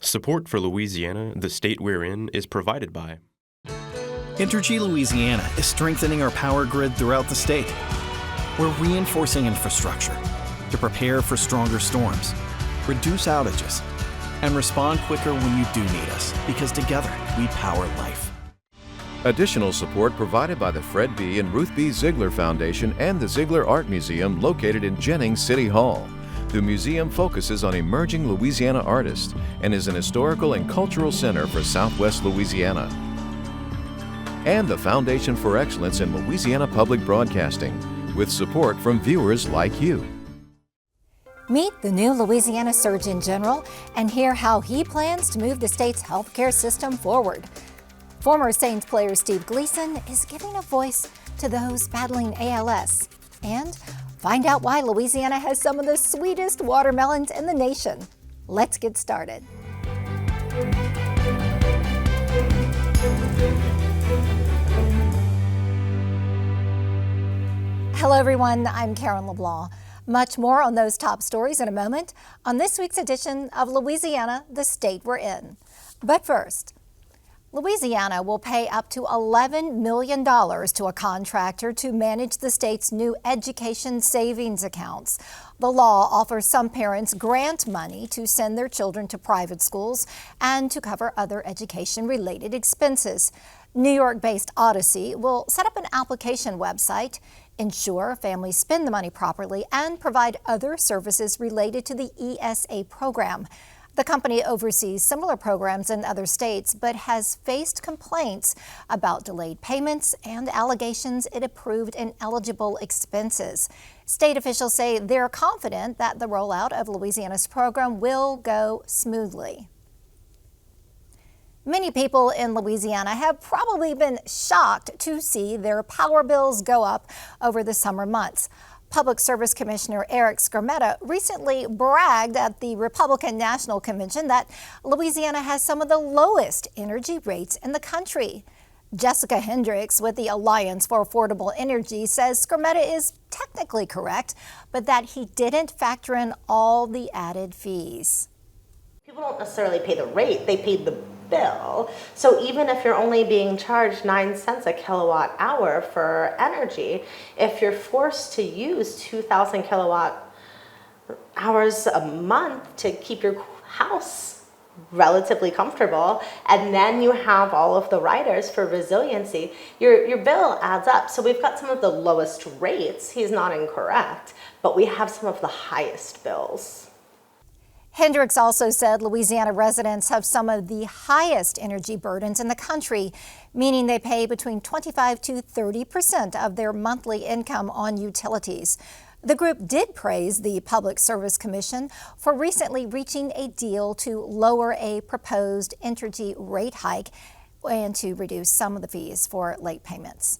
Support for Louisiana, the state we're in, is provided by Entergy Louisiana is strengthening our power grid throughout the state. We're reinforcing infrastructure to prepare for stronger storms, reduce outages, and respond quicker when you do need us, because together we power life. Additional support provided by the Fred B. and Ruth B. Ziegler Foundation and the Ziegler Art Museum located in Jennings City Hall. The museum focuses on emerging Louisiana artists and is an historical and cultural center for Southwest Louisiana. And the Foundation for Excellence in Louisiana Public Broadcasting, with support from viewers like you. Meet the new Louisiana Surgeon General and hear how he plans to move the state's healthcare system forward. Former Saints player Steve Gleason is giving a voice to those battling ALS. And find out why Louisiana has some of the sweetest watermelons in the nation. Let's get started. Hello everyone, I'm Karen LeBlanc. Much more on those top stories in a moment on this week's edition of Louisiana, the state we're in. But first, Louisiana will pay up to $11 million to a contractor to manage the state's new education savings accounts. The law offers some parents grant money to send their children to private schools and to cover other education-related expenses. New York-based Odyssey will set up an application website, ensure families spend the money properly, and provide other services related to the ESA program. The company oversees similar programs in other states, but has faced complaints about delayed payments and allegations it approved ineligible expenses. State officials say they're confident that the rollout of Louisiana's program will go smoothly. Many people in Louisiana have probably been shocked to see their power bills go up over the summer months. Public Service Commissioner Eric Skrmetta recently bragged at the Republican National Convention that Louisiana has some of the lowest energy rates in the country. Jessica Hendricks with the Alliance for Affordable Energy says Skrmetta is technically correct, but that he didn't factor in all the added fees. People don't necessarily pay the rate, they pay the bill. So even if you're only being charged 9 cents a kilowatt hour for energy, if you're forced to use 2,000 kilowatt hours a month to keep your house relatively comfortable, and then you have all of the riders for resiliency, your bill adds up. So we've got some of the lowest rates. He's not incorrect, but we have some of the highest bills. Hendricks also said Louisiana residents have some of the highest energy burdens in the country, meaning they pay between 25 to 30% of their monthly income on utilities. The group did praise the Public Service Commission for recently reaching a deal to lower a proposed energy rate hike and to reduce some of the fees for late payments.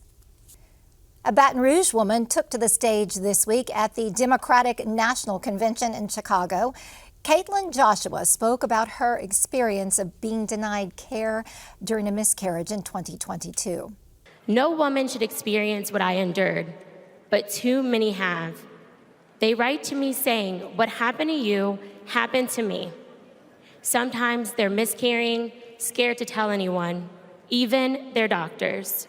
A Baton Rouge woman took to the stage this week at the Democratic National Convention in Chicago. Caitlin Joshua spoke about her experience of being denied care during a miscarriage in 2022. No woman should experience what I endured, but too many have. They write to me saying, "What happened to you happened to me." Sometimes they're miscarrying, scared to tell anyone, even their doctors.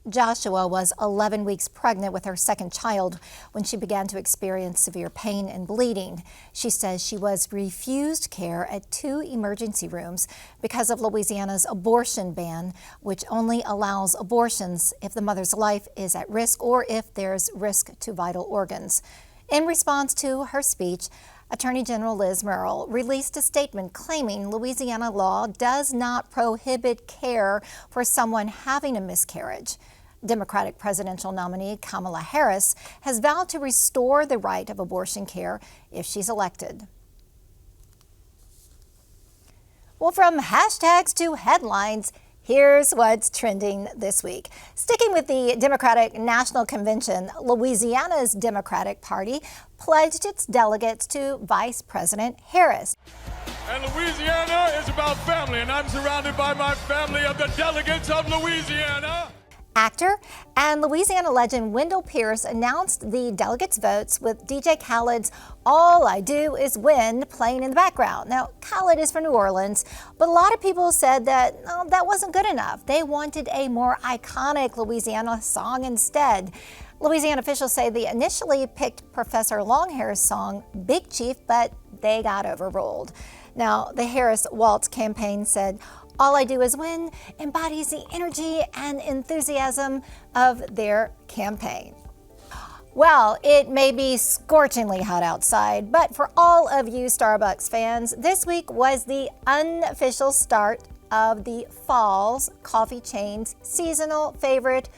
Joshua was 11 weeks pregnant with her second child when she began to experience severe pain and bleeding. She says she was refused care at 2 emergency rooms because of Louisiana's abortion ban, which only allows abortions if the mother's life is at risk or if there's risk to vital organs. In response to her speech, Attorney General Liz Murrill released a statement claiming Louisiana law does not prohibit care for someone having a miscarriage. Democratic presidential nominee Kamala Harris has vowed to restore the right of abortion care if she's elected. Well, from hashtags to headlines, here's what's trending this week. Sticking with the Democratic National Convention, Louisiana's Democratic Party pledged its delegates to Vice President Harris. And Louisiana is about family, and I'm surrounded by my family of the delegates of Louisiana. Actor and Louisiana legend Wendell Pierce announced the delegates' votes with DJ Khaled's "All I Do Is Win" playing in the background. Now, palate is from New Orleans, but a lot of people said that that wasn't good enough. They wanted a more iconic Louisiana song instead. Louisiana officials say they initially picked Professor Longhair's song, Big Chief, but they got overruled. Now, the Harris Waltz campaign said, "All I Do Is Win" embodies the energy and enthusiasm of their campaign. Well, it may be scorchingly hot outside, but for all of you Starbucks fans, this week was the unofficial start of the Fall's coffee chain's seasonal favorite,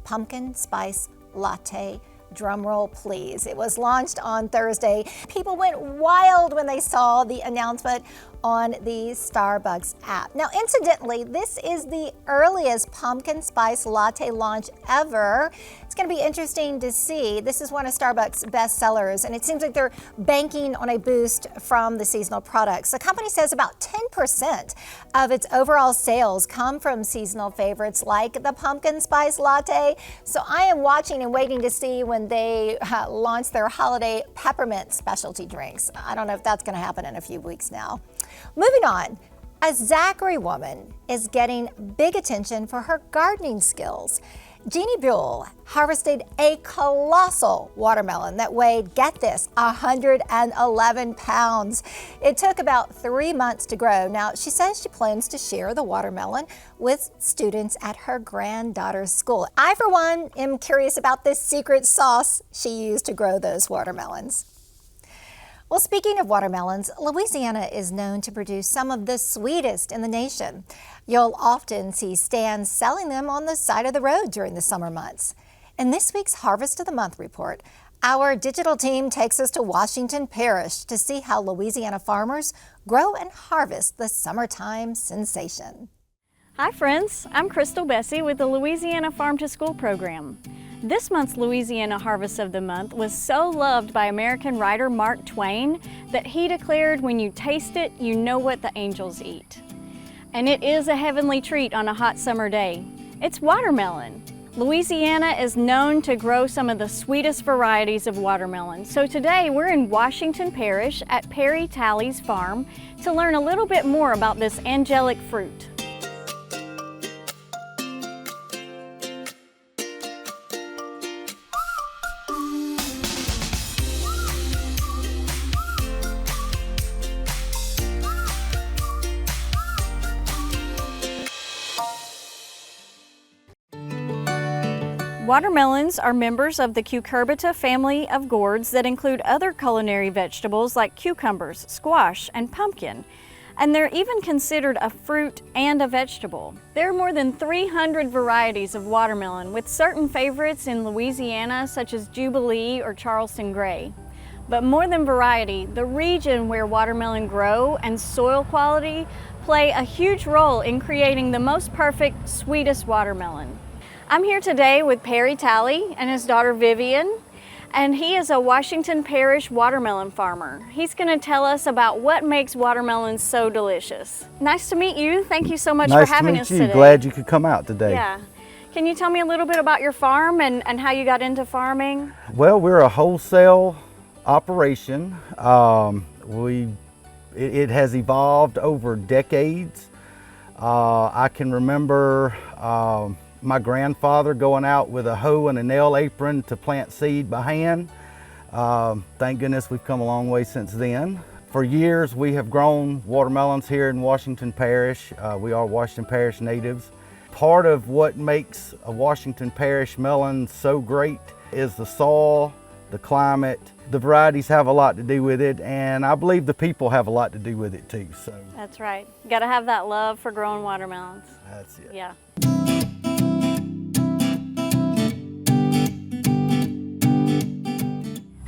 pumpkin spice latte. Drumroll, please. It was launched on Thursday. People went wild when they saw the announcement on the Starbucks app. Now, incidentally, this is the earliest pumpkin spice latte launch ever. It's going to be interesting to see. This is one of Starbucks' best sellers, and it seems like they're banking on a boost from the seasonal products. The company says about 10% of its overall sales come from seasonal favorites like the pumpkin spice latte. So I am watching and waiting to see when they launch their holiday peppermint specialty drinks. I don't know if that's going to happen in a few weeks now. Moving on, a Zachary woman is getting big attention for her gardening skills. Jeannie Buell harvested a colossal watermelon that weighed, get this, 111 pounds. It took about 3 months to grow. Now, she says she plans to share the watermelon with students at her granddaughter's school. I, for one, am curious about this secret sauce she used to grow those watermelons. Well, speaking of watermelons, Louisiana is known to produce some of the sweetest in the nation. You'll often see stands selling them on the side of the road during the summer months. In this week's Harvest of the Month report, our digital team takes us to Washington Parish to see how Louisiana farmers grow and harvest the summertime sensation. Hi friends, I'm Crystal Bessie with the Louisiana Farm to School program. This month's Louisiana Harvest of the Month was so loved by American writer Mark Twain that he declared, "When you taste it, you know what the angels eat." And it is a heavenly treat on a hot summer day. It's watermelon. Louisiana is known to grow some of the sweetest varieties of watermelon. So today we're in Washington Parish at Perry Talley's farm to learn a little bit more about this angelic fruit. Watermelons are members of the cucurbita family of gourds that include other culinary vegetables like cucumbers, squash, and pumpkin. And they're even considered a fruit and a vegetable. There are more than 300 varieties of watermelon, with certain favorites in Louisiana such as Jubilee or Charleston Gray. But more than variety, the region where watermelon grow and soil quality play a huge role in creating the most perfect, sweetest watermelon. I'm here today with Perry Talley and his daughter Vivian, and he is a Washington Parish watermelon farmer. He's going to tell us about what makes watermelons so delicious. Nice to meet you. Thank you so much for having us today. Nice to meet you. Glad you could come out today. Yeah. Can you tell me a little bit about your farm and how you got into farming? Well, we're a wholesale operation. It has evolved over decades. I can remember my grandfather going out with a hoe and a nail apron to plant seed by hand. Thank goodness we've come a long way since then. For years we have grown watermelons here in Washington Parish. We are Washington Parish natives. Part of what makes a Washington Parish melon so great is the soil, the climate. The varieties have a lot to do with it, and I believe the people have a lot to do with it too. So that's right. You got to have that love for growing watermelons. That's it. Yeah.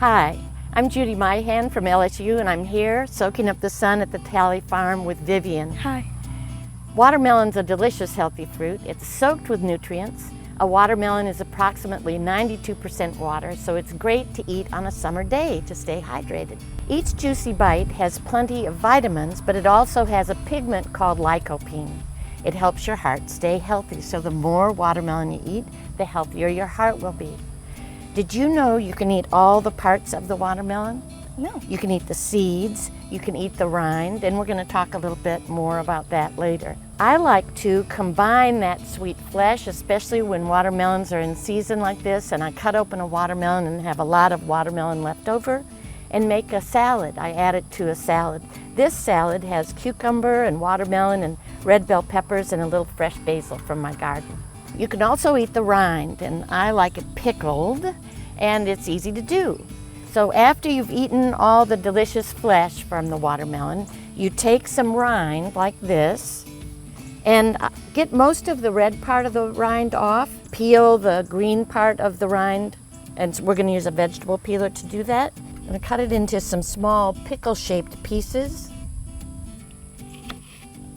Hi, I'm Judy Myhan from LSU, and I'm here soaking up the sun at the Talley Farm with Vivian. Hi. Watermelon's a delicious, healthy fruit. It's soaked with nutrients. A watermelon is approximately 92% water, so it's great to eat on a summer day to stay hydrated. Each juicy bite has plenty of vitamins, but it also has a pigment called lycopene. It helps your heart stay healthy, so the more watermelon you eat, the healthier your heart will be. Did you know you can eat all the parts of the watermelon? No. You can eat the seeds, you can eat the rind, and we're going to talk a little bit more about that later. I like to combine that sweet flesh, especially when watermelons are in season like this, and I cut open a watermelon and have a lot of watermelon left over, and make a salad. I add it to a salad. This salad has cucumber and watermelon and red bell peppers and a little fresh basil from my garden. You can also eat the rind, and I like it pickled, and it's easy to do. So after you've eaten all the delicious flesh from the watermelon, you take some rind like this and get most of the red part of the rind off, peel the green part of the rind, and we're going to use a vegetable peeler to do that. I'm going to cut it into some small pickle-shaped pieces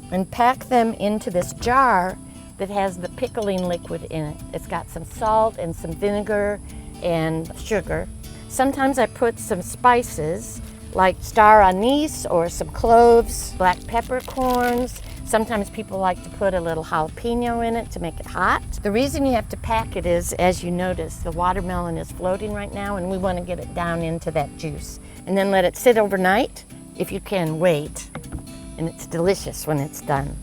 and pack them into this jar that has the pickling liquid in it. It's got some salt and some vinegar and sugar. Sometimes I put some spices like star anise or some cloves, black peppercorns. Sometimes people like to put a little jalapeno in it to make it hot. The reason you have to pack it is, as you notice, the watermelon is floating right now and we want to get it down into that juice. And then let it sit overnight, if you can wait. And it's delicious when it's done.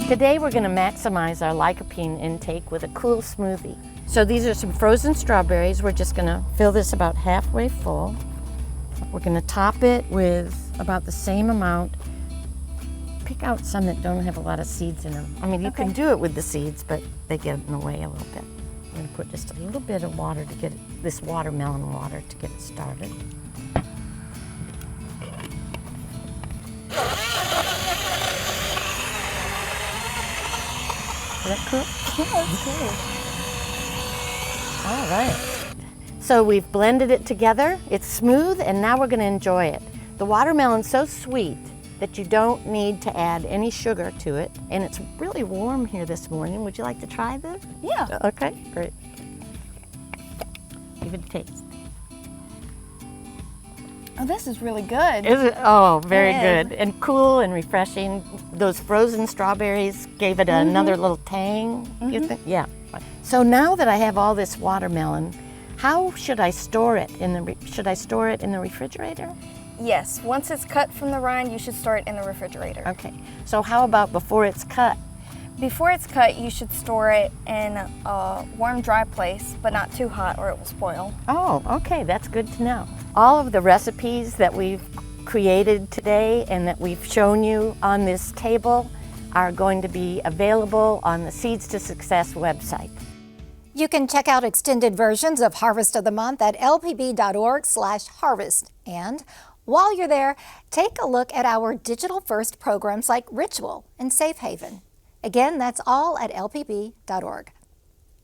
Today we're going to maximize our lycopene intake with a cool smoothie. So these are some frozen strawberries. We're just going to fill this about halfway full. We're going to top it with about the same amount. Pick out some that don't have a lot of seeds in them. I mean, you can do it with the seeds, but they get in the way a little bit. I'm going to put just a little bit of water to get it, this watermelon water to get it started. Is that cool? Yeah, that's good. All right. So we've blended it together. It's smooth, and now we're going to enjoy it. The watermelon's so sweet that you don't need to add any sugar to it. And it's really warm here this morning. Would you like to try this? Yeah. Okay, great. Give it a taste. Oh, this is really good. Is it? Oh, very good. And cool and refreshing. Those frozen strawberries gave it another little tang, you think? Yeah. So now that I have all this watermelon, how should I store it? Should I store it in the refrigerator? Yes, once it's cut from the rind, you should store it in the refrigerator. Okay. So how about before it's cut? Before it's cut, you should store it in a warm, dry place, but not too hot or it will spoil. Oh, okay, that's good to know. All of the recipes that we've created today and that we've shown you on this table are going to be available on the Seeds to Success website. You can check out extended versions of Harvest of the Month at lpb.org/harvest. And while you're there, take a look at our digital-first programs like Ritual and Safe Haven. Again, that's all at lpb.org.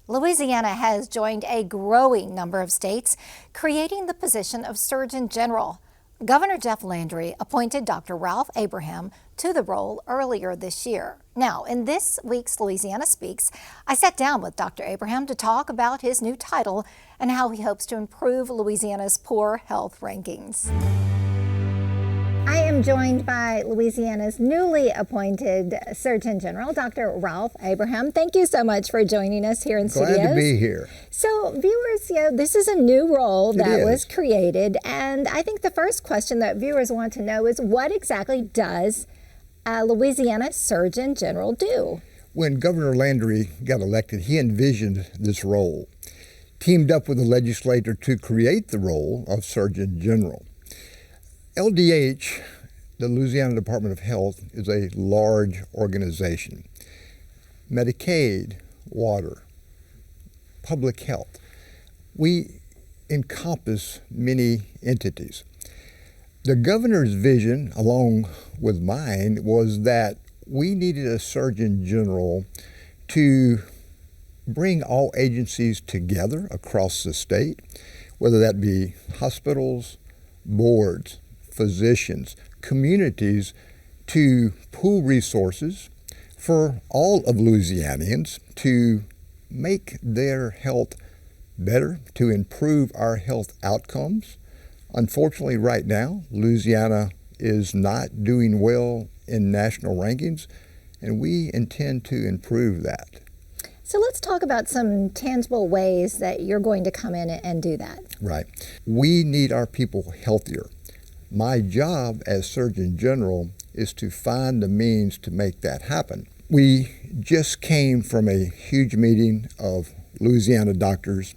Louisiana has joined a growing number of states creating the position of Surgeon General. Governor Jeff Landry appointed Dr. Ralph Abraham to the role earlier this year. Now, in this week's Louisiana Speaks, I sat down with Dr. Abraham to talk about his new title and how he hopes to improve Louisiana's poor health rankings. I am joined by Louisiana's newly appointed Surgeon General, Dr. Ralph Abraham. Thank you so much for joining us here in studios. Glad to be here. So viewers, this is a new role that was created, and I think the first question that viewers want to know is what exactly does Louisiana Surgeon General do? When Governor Landry got elected, he envisioned this role, teamed up with the legislature to create the role of Surgeon General. LDH, the Louisiana Department of Health, is a large organization. Medicaid, water, public health. We encompass many entities. The governor's vision, along with mine, was that we needed a Surgeon General to bring all agencies together across the state, whether that be hospitals, boards, physicians, communities, to pool resources for all of Louisianians to make their health better, to improve our health outcomes. Unfortunately, right now, Louisiana is not doing well in national rankings, and we intend to improve that. So let's talk about some tangible ways that you're going to come in and do that. Right. We need our people healthier. My job as Surgeon General is to find the means to make that happen. We just came from a huge meeting of Louisiana doctors,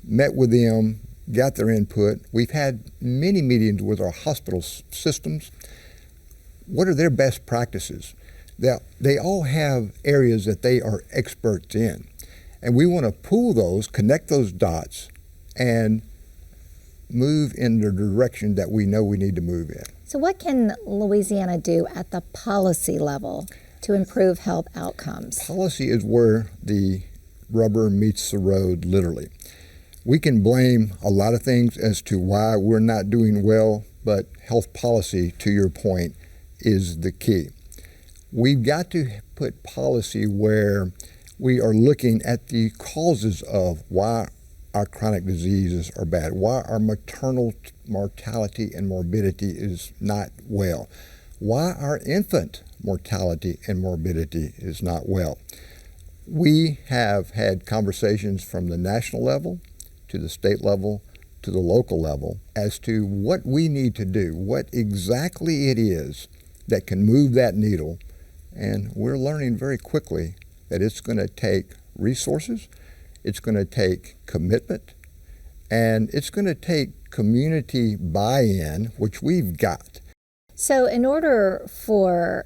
met with them, got their input. We've had many meetings with our hospital systems. What are their best practices? They all have areas that they are experts in. And we want to pool those, connect those dots, and move in the direction that we know we need to move in. So what can Louisiana do at the policy level to improve health outcomes? Policy is where the rubber meets the road, literally. We can blame a lot of things as to why we're not doing well, but health policy, to your point, is the key. We've got to put policy where we are looking at the causes of why our chronic diseases are bad, why our maternal mortality and morbidity is not well, why our infant mortality and morbidity is not well. We have had conversations from the national level to the state level to the local level as to what we need to do, what exactly it is that can move that needle. And we're learning very quickly that it's going to take resources, it's going to take commitment, and it's going to take community buy-in, which we've got. So in order for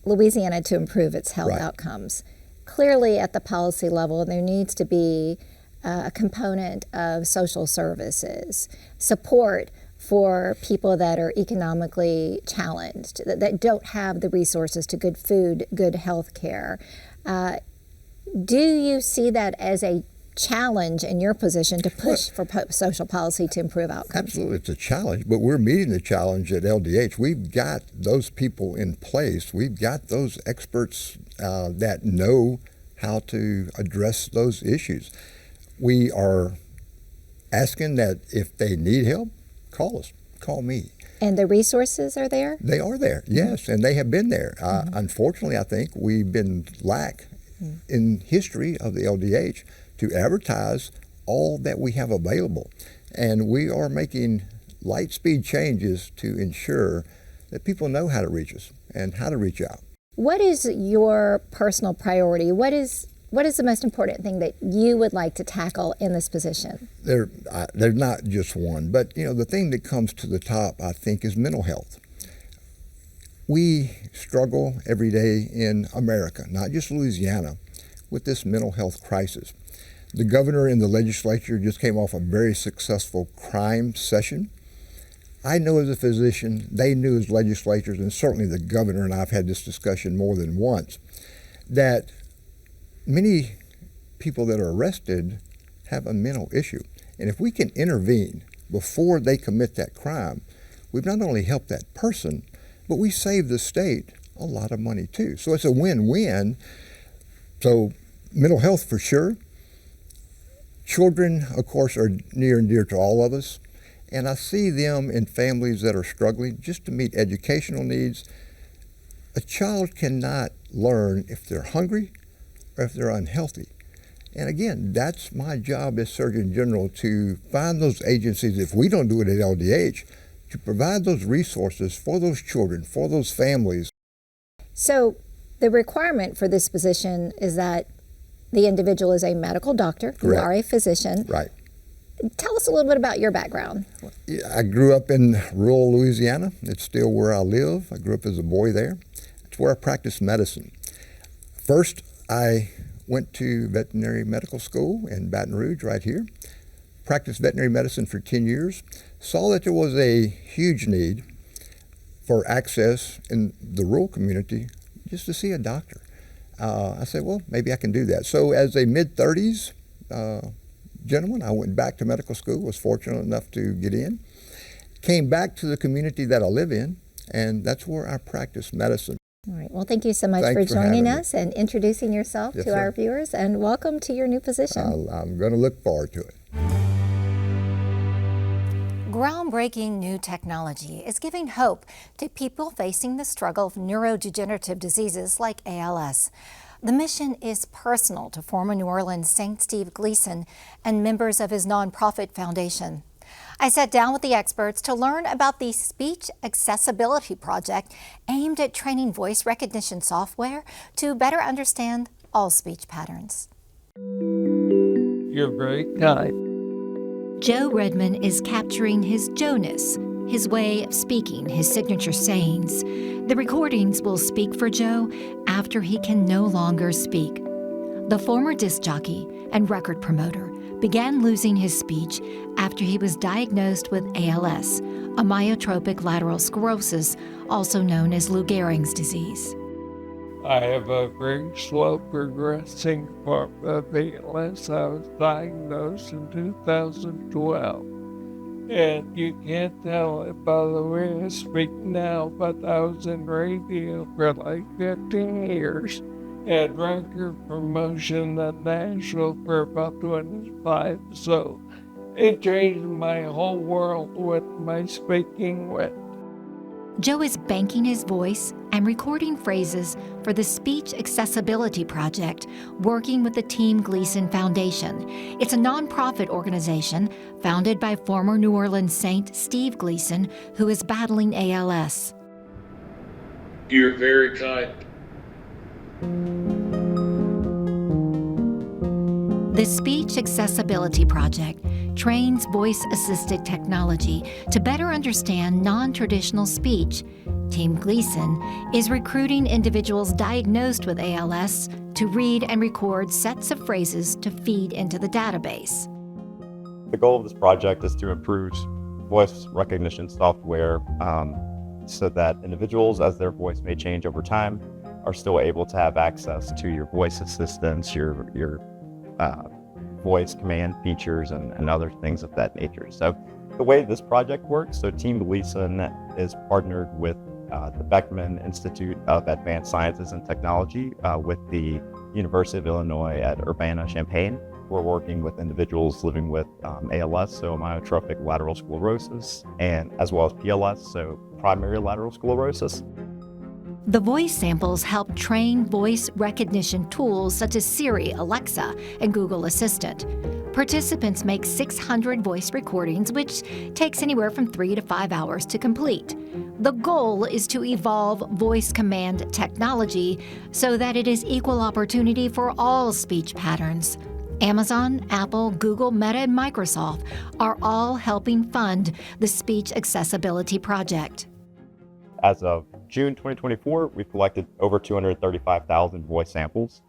Louisiana to improve its health Right. outcomes, clearly at the policy level there needs to be a component of social services, support for people that are economically challenged, that don't have the resources to good food, good health care. Do you see that as a challenge in your position to push for social policy to improve outcomes? Absolutely, it's a challenge, but we're meeting the challenge at LDH. We've got those people in place. We've got those experts that know how to address those issues. We are asking that if they need help, call us, call me. And the resources are there? They are there, yes, and they have been there. Unfortunately, I think we've been lack in history of the LDH to advertise all that we have available. And we are making light speed changes to ensure that people know how to reach us and how to reach out. What is your personal priority? What is the most important thing that you would like to tackle in this position? There's not just one, but the thing that comes to the top, I think, is mental health. We struggle every day in America, not just Louisiana, with this mental health crisis. The governor and the legislature just came off a very successful crime session. I know as a physician, they knew as legislators, and certainly the governor and I have had this discussion more than once, that many people that are arrested have a mental issue. And if we can intervene before they commit that crime, we've not only helped that person, but we save the state a lot of money too. So it's a win-win. So mental health for sure. Children, of course, are near and dear to all of us. And I see them in families that are struggling just to meet educational needs. A child cannot learn if they're hungry or if they're unhealthy. And again, that's my job as Surgeon General, to find those agencies, if we don't do it at LDH, to provide those resources for those children, for those families. So the requirement for this position is that the individual is a medical doctor. Correct. You are a physician. Right. Tell us a little bit about your background. I grew up in rural Louisiana. It's still where I live. I grew up as a boy there. It's where I practiced medicine. First, I went to veterinary medical school in Baton Rouge, right here. Practiced veterinary medicine for 10 years. Saw that there was a huge need for access in the rural community just to see a doctor. I said, well, maybe I can do that. So as a mid-30s gentleman, I went back to medical school, was fortunate enough to get in. Came back to the community that I live in, and that's where I practice medicine. All right. Well, thank you so much Thanks for joining having me. us and introducing yourself Yes, to sir. our viewers, and welcome to your new position. I'm going to look forward to it. Groundbreaking new technology is giving hope to people facing the struggle of neurodegenerative diseases like ALS. The mission is personal to former New Orleans Saint Steve Gleason and members of his nonprofit foundation. I sat down with the experts to learn about the Speech Accessibility Project aimed at training voice recognition software to better understand all speech patterns. You're very kind. Joe Redman is capturing his Joe-ness, his way of speaking, his signature sayings. The recordings will speak for Joe after he can no longer speak. The former disc jockey and record promoter began losing his speech after he was diagnosed with ALS, a amyotrophic lateral sclerosis, also known as Lou Gehrig's disease. I have a very slow progressing form of ALS. I was diagnosed in 2012. And you can't tell it by the way I speak now, but I was in radio for like 15 years. Had record promotion at Nashville for about 25. So it changed my whole world with my speaking with. Joe is banking his voice and recording phrases for the Speech Accessibility Project, working with the Team Gleason Foundation. It's a nonprofit organization founded by former New Orleans Saint Steve Gleason, who is battling ALS. You're very kind. The Speech Accessibility Project trains voice-assisted technology to better understand non-traditional speech. Team Gleason is recruiting individuals diagnosed with ALS to read and record sets of phrases to feed into the database. The goal of this project is to improve voice recognition software so that individuals, as their voice may change over time, are still able to have access to your voice assistants, your voice command features and other things of that nature. So the way this project works, so Team Gleason is partnered with the Beckman Institute of Advanced Sciences and Technology with the University of Illinois at Urbana-Champaign. We're working with individuals living with ALS, so amyotrophic lateral sclerosis, and as well as PLS, so primary lateral sclerosis. The voice samples help train voice recognition tools such as Siri, Alexa, and Google Assistant. Participants make 600 voice recordings, which takes anywhere from 3 to 5 hours to complete. The goal is to evolve voice command technology so that it is equal opportunity for all speech patterns. Amazon, Apple, Google, Meta, and Microsoft are all helping fund the Speech Accessibility Project. As of June 2024, we've collected over 235,000 voice samples.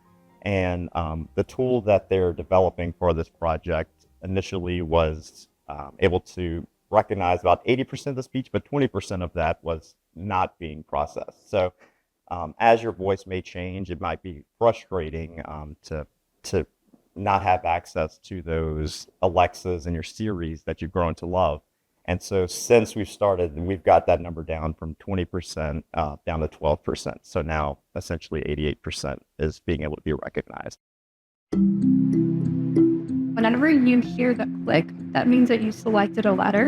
And the tool that they're developing for this project initially was able to recognize about 80% of the speech, but 20% of that was not being processed. So as your voice may change, it might be frustrating to not have access to those Alexas and your Siris that you've grown to love. And so since we've started, we've got that number down from 20% down to 12%. So now essentially 88% is being able to be recognized. Whenever you hear the click, that means that you selected a letter.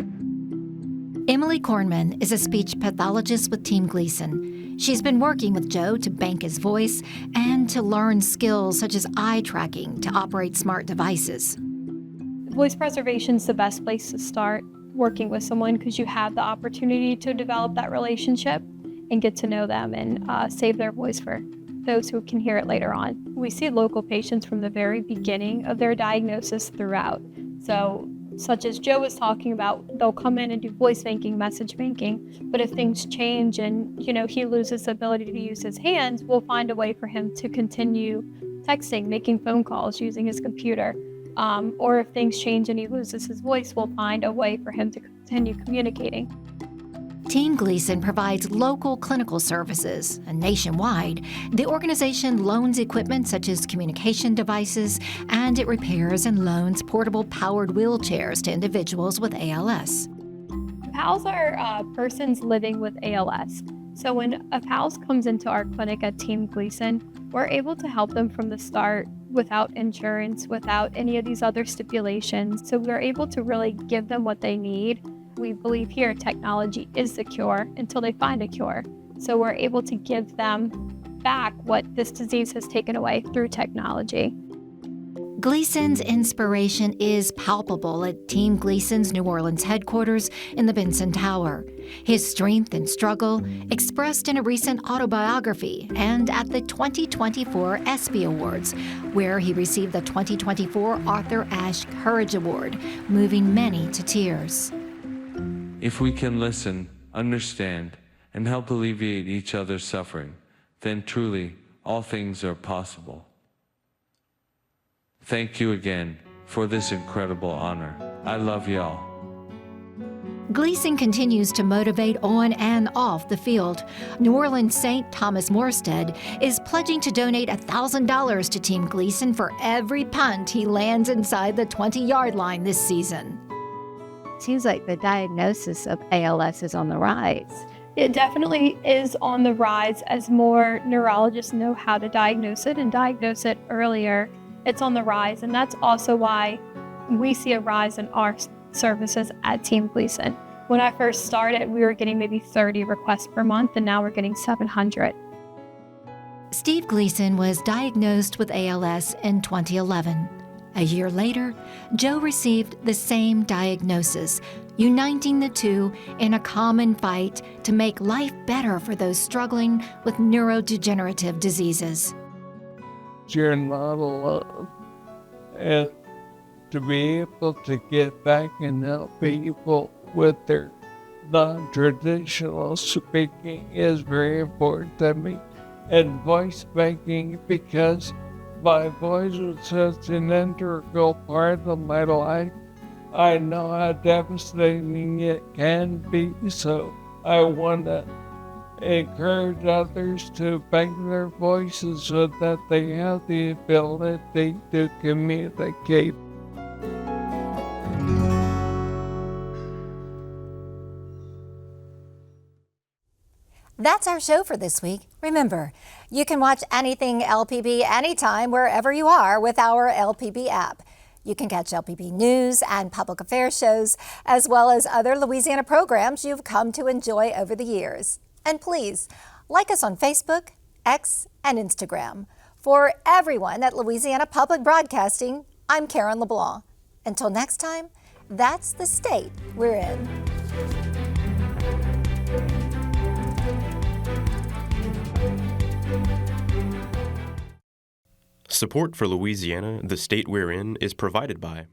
Emily Kornman is a speech pathologist with Team Gleason. She's been working with Joe to bank his voice and to learn skills such as eye tracking to operate smart devices. Voice preservation is the best place to start working with someone because you have the opportunity to develop that relationship and get to know them and save their voice for those who can hear it later on. We see local patients from the very beginning of their diagnosis throughout. So, such as Joe was talking about, they'll come in and do voice banking, message banking, but if things change and he loses the ability to use his hands, we'll find a way for him to continue texting, making phone calls, using his computer. Or if things change and he loses his voice, we'll find a way for him to continue communicating. Team Gleason provides local clinical services, and nationwide, the organization loans equipment such as communication devices, and it repairs and loans portable powered wheelchairs to individuals with ALS. PALS are persons living with ALS. So when a PALS comes into our clinic at Team Gleason, we're able to help them from the start without insurance, without any of these other stipulations. So we're able to really give them what they need we believe here technology is the cure until they find a cure. So we're able to give them back what this disease has taken away through technology. Gleason's inspiration is palpable at Team Gleason's New Orleans headquarters in the Benson Tower. His strength and struggle expressed in a recent autobiography and at the 2024 ESPY Awards, where he received the 2024 Arthur Ashe Courage Award, moving many to tears. If we can listen, understand, and help alleviate each other's suffering, then truly all things are possible. Thank you again for this incredible honor. I love y'all. Gleason continues to motivate on and off the field. New Orleans Saint Thomas Morstead is pledging to donate $1,000 to Team Gleason for every punt he lands inside the 20-yard line this season. Seems like the diagnosis of ALS is on the rise. It definitely is on the rise as more neurologists know how to diagnose it and diagnose it earlier. It's on the rise, and that's also why we see a rise in our services at Team Gleason. When I first started, we were getting maybe 30 requests per month, and now we're getting 700. Steve Gleason was diagnosed with ALS in 2011. A year later, Joe received the same diagnosis, uniting the two in a common fight to make life better for those struggling with neurodegenerative diseases. You're not alone. And to be able to get back and help people with their non-traditional speaking is very important to me. And voice banking, because my voice was such an integral part of my life, I know how devastating it can be, so I want to encourage others to bank their voices so that they have the ability to communicate. That's our show for this week. Remember, you can watch anything LPB anytime wherever you are with our LPB app. You can catch LPB news and public affairs shows, as well as other Louisiana programs you've come to enjoy over the years. And please, like us on Facebook, X, and Instagram. For everyone at Louisiana Public Broadcasting, I'm Karen LeBlanc. Until next time, that's the state we're in. Support for Louisiana, the state we're in, is provided by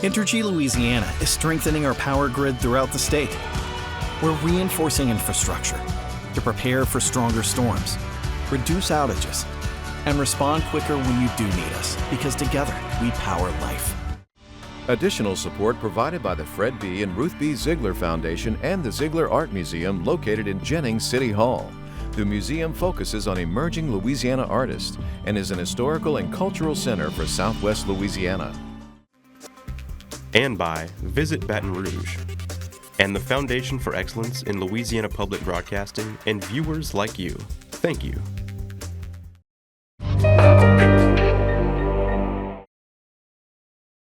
Entergy Louisiana is strengthening our power grid throughout the state. We're reinforcing infrastructure to prepare for stronger storms, reduce outages, and respond quicker when you do need us, because together we power life. Additional support provided by the Fred B. and Ruth B. Ziegler Foundation and the Ziegler Art Museum located in Jennings City Hall. The museum focuses on emerging Louisiana artists and is an historical and cultural center for Southwest Louisiana. And by Visit Baton Rouge and the Foundation for Excellence in Louisiana Public Broadcasting and viewers like you. Thank you.